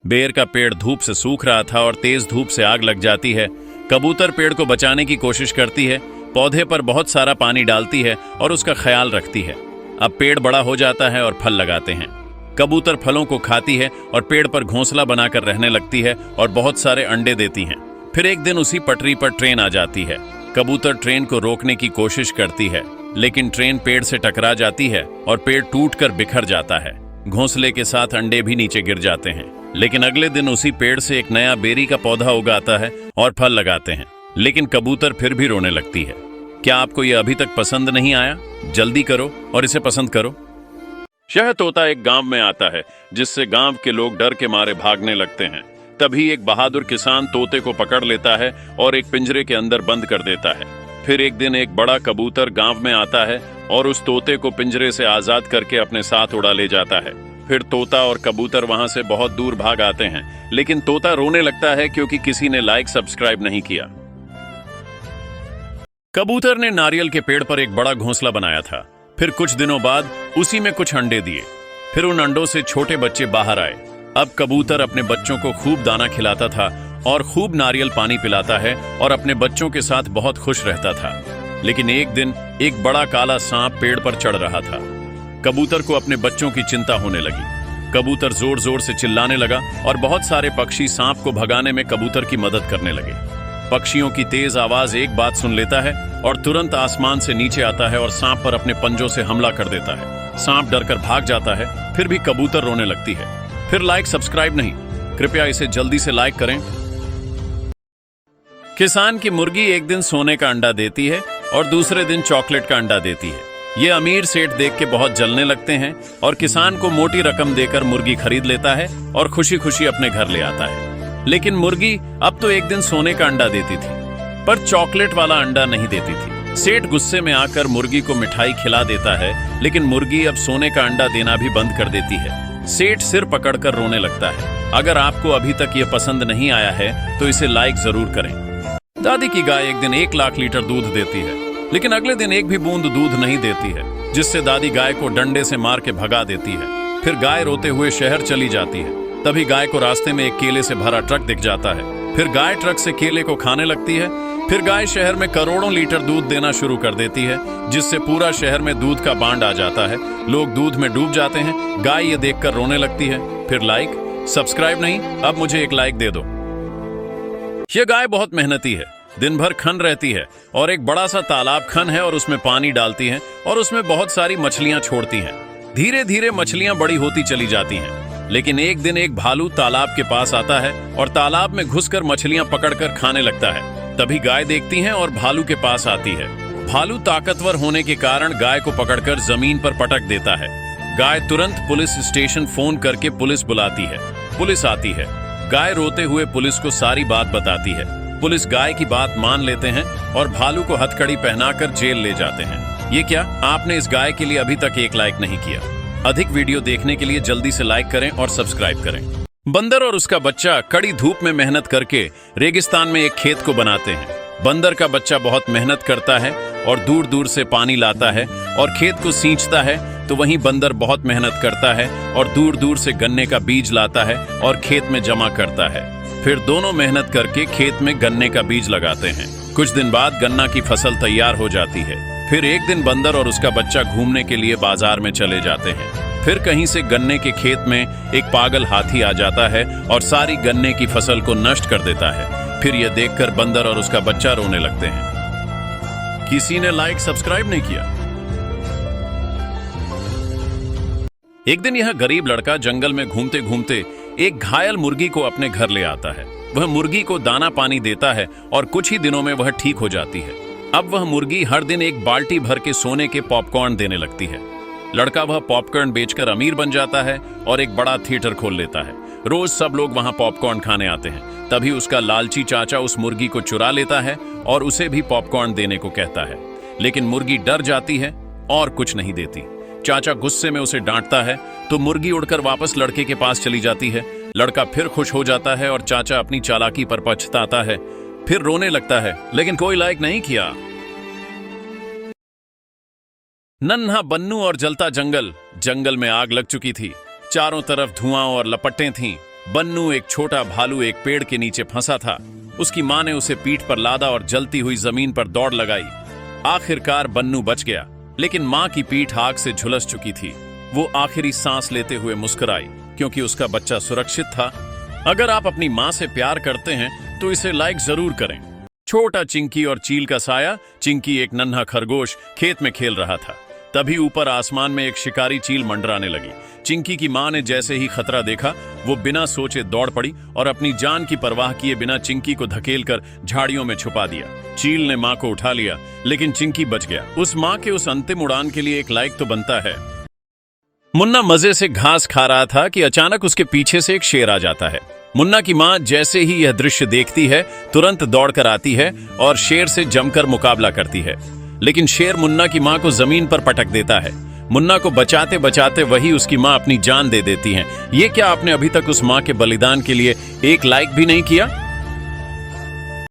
बेर का पेड़ धूप से सूख रहा था और तेज धूप से आग लग जाती है। कबूतर पेड़ को बचाने की कोशिश करती है, पौधे पर बहुत सारा पानी डालती है और उसका ख्याल रखती है। अब पेड़ बड़ा हो जाता है और फल लगाते हैं। कबूतर फलों को खाती है और पेड़ पर घोंसला बनाकर रहने लगती है और बहुत सारे अंडे देती हैं। फिर एक दिन उसी पटरी पर ट्रेन आ जाती है। कबूतर ट्रेन को रोकने की कोशिश करती है, लेकिन ट्रेन पेड़ से टकरा जाती है और पेड़ टूटकर बिखर जाता है। घोंसले के साथ अंडे भी नीचे गिर जाते हैं। लेकिन अगले दिन उसी पेड़ से एक नया बेरी का पौधा उगाता है और फल लगाते हैं। लेकिन कबूतर फिर भी रोने लगती है। क्या आपको यह अभी तक पसंद नहीं आया? जल्दी करो और इसे पसंद करो। शह तोता एक गांव में आता है, जिससे गांव के लोग डर के मारे भागने लगते हैं। तभी एक बहादुर किसान तोते को पकड़ लेता है और एक पिंजरे के अंदर बंद कर देता है। फिर एक दिन एक बड़ा कबूतर गांव में आता है और उस तोते को पिंजरे से आजाद करके अपने साथ उड़ा ले जाता है। फिर तोता और कबूतर वहां से बहुत दूर भाग आते हैं, लेकिन तोता रोने लगता है क्योंकि किसी ने लाइक सब्सक्राइब नहीं किया। कबूतर ने नारियल के पेड़ पर एक बड़ा घोंसला बनाया था। फिर कुछ दिनों बाद उसी में कुछ अंडे दिए। फिर उन अंडों से छोटे बच्चे बाहर आए। अब कबूतर अपने बच्चों को खूब दाना खिलाता था और खूब नारियल पानी पिलाता है और अपने बच्चों के साथ बहुत खुश रहता था। लेकिन एक दिन एक बड़ा काला सांप पेड़ पर चढ़ रहा था। कबूतर को अपने बच्चों की चिंता होने लगी। कबूतर जोर जोर से चिल्लाने लगा और बहुत सारे पक्षी सांप को भगाने में कबूतर की मदद करने लगे। पक्षियों की तेज आवाज एक बात सुन लेता है और तुरंत आसमान से नीचे आता है और सांप पर अपने पंजों से हमला कर देता है। सांप डरकर भाग जाता है। फिर भी कबूतर रोने लगती है। फिर लाइक सब्सक्राइब नहीं, कृपया इसे जल्दी से लाइक करें। किसान की मुर्गी एक दिन सोने का अंडा देती है और दूसरे दिन चॉकलेट का अंडा देती है। ये अमीर सेठ देख के बहुत जलने लगते हैं और किसान को मोटी रकम देकर मुर्गी खरीद लेता है और खुशी खुशी अपने घर ले आता है। लेकिन मुर्गी अब तो एक दिन सोने का अंडा देती थी, पर चॉकलेट वाला अंडा नहीं देती थी। सेठ गुस्से में आकर मुर्गी को मिठाई खिला देता है, लेकिन मुर्गी अब सोने का अंडा देना भी बंद कर देती है। सेठ सिर पकड़कर रोने लगता है। अगर आपको अभी तक ये पसंद नहीं आया है तो इसे लाइक जरूर करें। दादी की गाय एक दिन 1 लाख लीटर दूध देती है, लेकिन अगले दिन एक भी बूंद दूध नहीं देती है, जिससे दादी गाय को डंडे से मार के भगा देती है। फिर गाय रोते हुए शहर चली जाती है। तभी गाय को रास्ते में एक केले से भरा ट्रक दिख जाता है। फिर गाय ट्रक से केले को खाने लगती है। फिर गाय शहर में करोड़ों लीटर दूध देना शुरू कर देती है, जिससे पूरा शहर में दूध का बांड आ जाता है। लोग दूध में डूब जाते हैं। गाय ये देखकर रोने लगती है। फिर लाइक सब्सक्राइब नहीं, अब मुझे एक लाइक दे दो। यह गाय बहुत मेहनती है, दिन भर खन रहती है और एक बड़ा सा तालाब खन है और उसमें पानी डालती है और उसमें बहुत सारी मछलियां छोड़ती हैं। धीरे धीरे मछलियां बड़ी होती चली जाती हैं। लेकिन एक दिन एक भालू तालाब के पास आता है और तालाब में घुसकर मछलियां पकड़कर खाने लगता है। तभी गाय देखती है और भालू के पास आती है। भालू ताकतवर होने के कारण गाय को पकड़कर जमीन पर पटक देता है। गाय तुरंत पुलिस स्टेशन फोन करके पुलिस बुलाती है। पुलिस आती है। गाय रोते हुए पुलिस को सारी बात बताती है। पुलिस गाय की बात मान लेते हैं और भालू को हथकड़ी पहनाकर जेल ले जाते हैं। ये क्या, आपने इस गाय के लिए अभी तक एक लाइक नहीं किया? अधिक वीडियो देखने के लिए जल्दी से लाइक करें और सब्सक्राइब करें। बंदर और उसका बच्चा कड़ी धूप में मेहनत करके रेगिस्तान में एक खेत को बनाते हैं। बंदर का बच्चा बहुत मेहनत करता है और दूर दूर से पानी लाता है और खेत को सींचता है, तो वहीं बंदर बहुत मेहनत करता है और दूर दूर से गन्ने का बीज लाता है और खेत में जमा करता है। फिर दोनों मेहनत करके खेत में गन्ने का बीज लगाते हैं। कुछ दिन बाद गन्ना की फसल तैयार हो जाती है। फिर एक दिन बंदर और उसका बच्चा घूमने के लिए बाजार में चले जाते हैं। फिर कहीं से गन्ने के खेत में एक पागल हाथी आ जाता है और सारी गन्ने की फसल को नष्ट कर देता है। फिर यह देखकर बंदर और उसका बच्चा रोने लगते हैं। किसी ने लाइक सब्सक्राइब नहीं किया। एक दिन यह गरीब लड़का जंगल में घूमते घूमते एक घायल मुर्गी को अपने घर ले आता है। वह मुर्गी को दाना पानी देता है और कुछ ही दिनों में वह ठीक हो जाती है। अब वह मुर्गी हर दिन एक बाल्टी भर के सोने के पॉपकॉर्न देने लगती है। लड़का वह पॉपकॉर्न बेचकर अमीर बन जाता है और एक बड़ा थिएटर खोल लेता है। रोज सब लोग वहां पॉपकॉर्न खाने आते हैं। तभी उसका लालची चाचा उस मुर्गी को चुरा लेता है और उसे भी पॉपकॉर्न देने को कहता है, लेकिन मुर्गी डर जाती है और कुछ नहीं देती। चाचा गुस्से में उसे डांटता है तो मुर्गी उड़कर वापस लड़के के पास चली जाती है। लड़का फिर खुश हो जाता है और चाचा अपनी चालाकी पर पछताता है। फिर रोने लगता है, लेकिन कोई लाइक नहीं किया। नन्हा बन्नू और जलता जंगल। जंगल में आग लग चुकी थी। चारों तरफ धुआं और लपटें थीं। बन्नू एक छोटा भालू एक पेड़ के नीचे फंसा था। उसकी मां ने उसे पीठ पर लादा और जलती हुई जमीन पर दौड़ लगाई। आखिरकार बन्नू बच गया, लेकिन मां की पीठ आग से झुलस चुकी थी। वो आखिरी सांस लेते हुए मुस्कुराई क्योंकि उसका बच्चा सुरक्षित था। अगर आप अपनी मां से प्यार करते हैं तो इसे लाइक जरूर करें। छोटा चिंकी और चील का साया। चिंकी एक नन्हा खरगोश खेत में खेल रहा था। तभी ऊपर आसमान में एक शिकारी चील मंडराने लगी। चिंकी की मां ने जैसे ही खतरा देखा, वो बिना सोचे दौड़ पड़ी और अपनी जान की परवाह किए बिना चिंकी को धकेलकर झाड़ियों में छुपा दिया। चील ने मां को उठा लिया, लेकिन चिंकी बच गया। उस मां के उस अंतिम उड़ान के लिए एक लाइक तो बनता है। मुन्ना मजे से घास खा रहा था कि अचानक उसके पीछे से एक शेर आ जाता है। मुन्ना की मां जैसे ही यह दृश्य देखती है, तुरंत दौड़कर आती है और शेर से जमकर मुकाबला करती है। लेकिन शेर मुन्ना की मां को जमीन पर पटक देता है। मुन्ना को बचाते बचाते वही उसकी मां अपनी जान दे देती है। ये क्या आपने अभी तक उस मां के बलिदान के लिए एक लाइक भी नहीं किया?